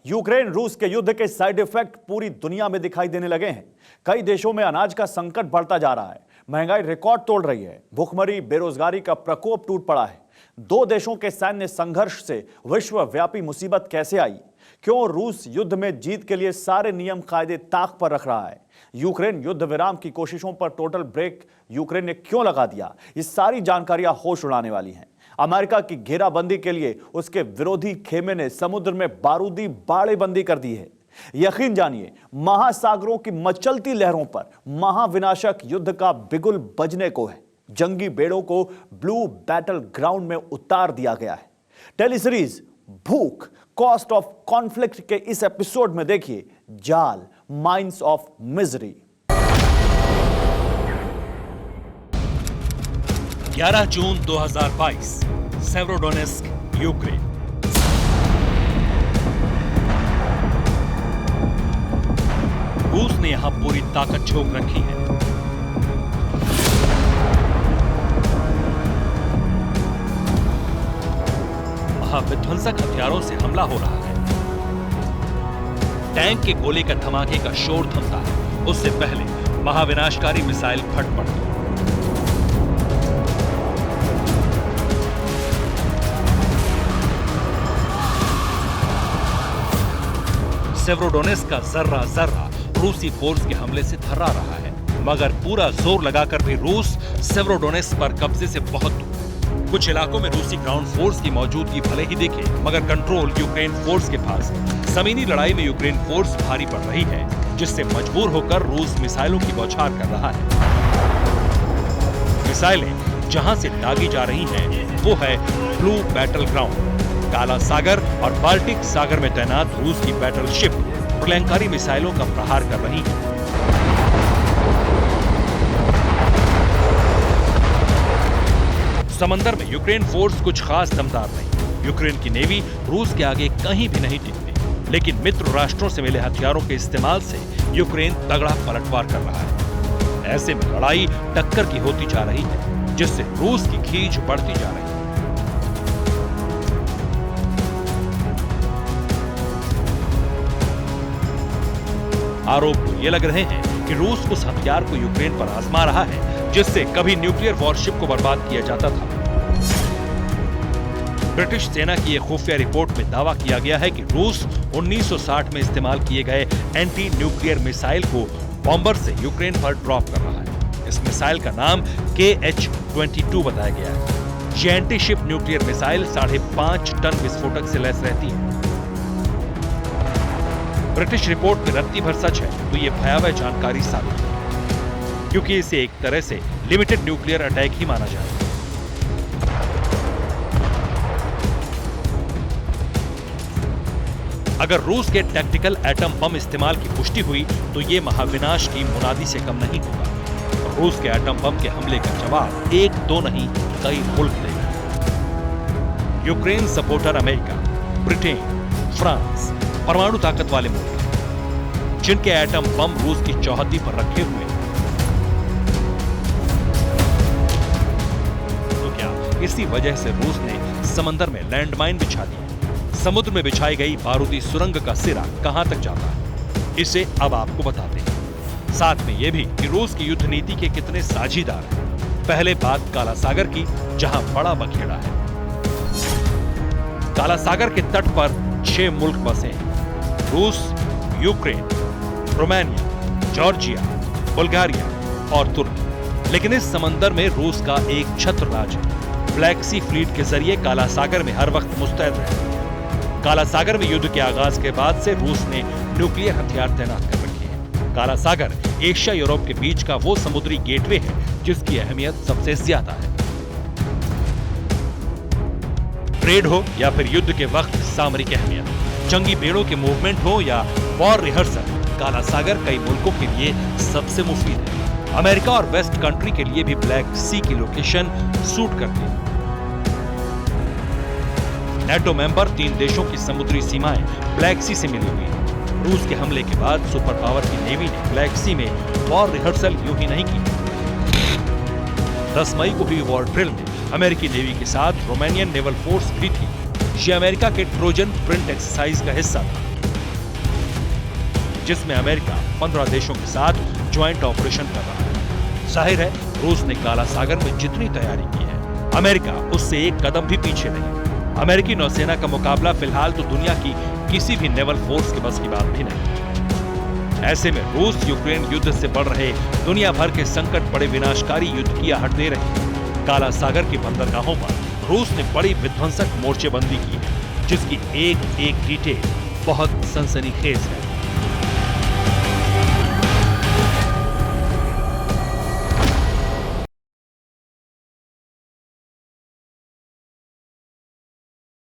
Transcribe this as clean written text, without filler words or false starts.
Ukraine रूस के युद्ध के साइड इफेक्ट पूरी दुनिया में दिखाई देने लगे हैं। कई देशों में अनाज का संकट बढ़ता जा रहा है, महंगाई रिकॉर्ड तोड़ रही है, भूखमरी बेरोजगारी का प्रकोप टूट पड़ा है। दो देशों के सैन्य संघर्ष से विश्वव्यापी मुसीबत कैसे आई? क्यों रूस युद्ध में जीत के लिए सारे नियम कायदे ताक पर रख रहा है? यूक्रेन युद्ध विराम की कोशिशों पर टोटल ब्रेक यूक्रेन ने क्यों लगा दिया? ये सारी जानकारियां होश उड़ाने वाली हैं। अमेरिका की घेराबंदी के लिए उसके विरोधी खेमे ने समुद्र में बारूदी बाड़ेबंदी कर दी है। यकीन जानिए, महासागरों की मचलती लहरों पर महाविनाशक युद्ध का बिगुल बजने को है। जंगी बेड़ों को ब्लू बैटल ग्राउंड में उतार दिया गया है। टेलीसीरीज भूख कॉस्ट ऑफ कॉन्फ्लिक्ट के इस एपिसोड में देखिए जाल mines of misery. 11 June 2022 Severodonetsk, Ukraine. रूस ने यहां पूरी ताकत झोंक रखी है। महाविध्वंसक हथियारों से हमला हो रहा है। टैंक के गोले का धमाके का शोर थमता है, उससे पहले महाविनाशकारी मिसाइल फट पड़ती है। सेवरोडोनेस्क का जर्रा जर्रा रूसी फोर्स के हमले से थर्रा रहा है, मगर पूरा जोर लगाकर भी रूस सेवरोडोनेस्क पर कब्जे से बहुत दूर है। कुछ इलाकों में रूसी ग्राउंड फोर्स की मौजूदगी भले ही दिखे, मगर कंट्रोल यूक्रेन फोर्स के पास है। जमीनी लड़ाई में यूक्रेन फोर्स भारी पड़ रही है, जिससे मजबूर होकर रूस मिसाइलों की बौछार कर रहा है। मिसाइलें जहां से दागी जा रही हैं, वो है ब्लू बैटल ग्राउंड। काला सागर और बाल्टिक सागर में तैनात रूस की बैटलशिप प्रलंकारी मिसाइलों का प्रहार कर रही है। समंदर में यूक्रेन फोर्स कुछ खास दमदार नहीं। यूक्रेन की नेवी रूस के आगे कहीं भी नहीं टिकती, लेकिन मित्र राष्ट्रों से मिले हथियारों के इस्तेमाल से यूक्रेन तगड़ा पलटवार कर रहा है। ऐसे में लड़ाई टक्कर की होती जा रही है, जिससे रूस की खींच बढ़ती जा रही है। आरोप तो ये लग रहे हैं कि रूस उस हथियार को यूक्रेन पर आजमा रहा है, जिससे कभी न्यूक्लियर वॉरशिप को बर्बाद किया जाता था। ब्रिटिश सेना की एक खुफिया रिपोर्ट में दावा किया गया है कि रूस 1960 में इस्तेमाल किए गए एंटी न्यूक्लियर मिसाइल को बॉम्बर से यूक्रेन पर ड्रॉप कर रहा है। इस मिसाइल का नाम KH-22 बताया गया है। ये anti ship nuclear missile 5.5 tonne विस्फोटक से लैस रहती है। ब्रिटिश रिपोर्ट में रत्ती भर सच है तो ये भयावह जानकारी साबित है, क्योंकि इसे एक तरह से लिमिटेड न्यूक्लियर अटैक ही माना जाए। अगर रूस के टैक्टिकल एटम बम इस्तेमाल की पुष्टि हुई तो ये महाविनाश की मुनादी से कम नहीं होगा। रूस के एटम बम के हमले का जवाब एक दो नहीं कई मुल्क देगा। Ukraine supporter America, Britain, France परमाणु ताकत वाले मुल्क हैं, जिनके एटम बम रूस की चौहद्दी पर रखे हुए हैं। तो क्या इसी वजह से रूस ने समंदर में लैंडमाइन बिछा दी? समुद्र में बिछाई गई बारूदी सुरंग का सिरा कहां तक जाता है, इसे अब आपको बताते हैं। साथ में यह भी कि रूस की युद्ध नीति के कितने साझीदार हैं। पहले बात काला सागर की, जहां बड़ा बखेड़ा है। काला सागर के तट पर 6 मुल्क बसे हैं: रूस, यूक्रेन, रोमानिया, जॉर्जिया, बुल्गारिया और तुर्की। लेकिन इस समंदर में रूस का एक छत्र राज है। ब्लैक सी फ्लीट के जरिए काला सागर में हर वक्त मुस्तैद रहता है। काला सागर में युद्ध के आगाज के बाद से रूस ने न्यूक्लियर हथियार तैनात कर रखे हैं। काला सागर एशिया यूरोप के बीच का वो समुद्री गेटवे है जिसकी अहमियत सबसे ज्यादा है। ट्रेड हो या फिर युद्ध के वक्त सामरिक अहमियत, जंगी बेड़ों के मूवमेंट हो या वॉर रिहर्सल, काला सागर कई मुल्कों के लिए सबसे मुफीद है। अमेरिका और वेस्ट कंट्री के लिए भी ब्लैक सी की लोकेशन सूट करती है। नेटो मेंबर 3 देशों की समुद्री सीमाएं ब्लैक सी से मिली हुई हैं। रूस के हमले के बाद सुपर पावर की नेवी ने ब्लैक सी में वॉर रिहर्सल यूं ही नहीं की। 10 मई को हुई वॉर ड्रिल में अमेरिकी नेवी के साथ रोमानियन नेवल फोर्स भी थी। ये अमेरिका के ट्रोजन प्रिंट एक्सरसाइज का हिस्सा था। जिसमें अमेरिका 15 देशों के साथ ज्वाइंट ऑपरेशन कर रहा है। जाहिर है रूस ने काला सागर में जितनी तैयारी की है, अमेरिका उससे एक कदम भी पीछे नहीं। अमेरिकी नौसेना का मुकाबला फिलहाल तो दुनिया की किसी भी नेवल फोर्स के बस की बात भी नहीं। ऐसे में रूस यूक्रेन युद्ध से बढ़ रहे दुनिया भर के संकट बड़े विनाशकारी युद्ध की आहट दे रहे हैं। काला सागर की बंदरगाहों पर रूस ने बड़ी विध्वंसक मोर्चेबंदी की है, जिसकी एक एक डिटेल बहुत सनसनीखेज है।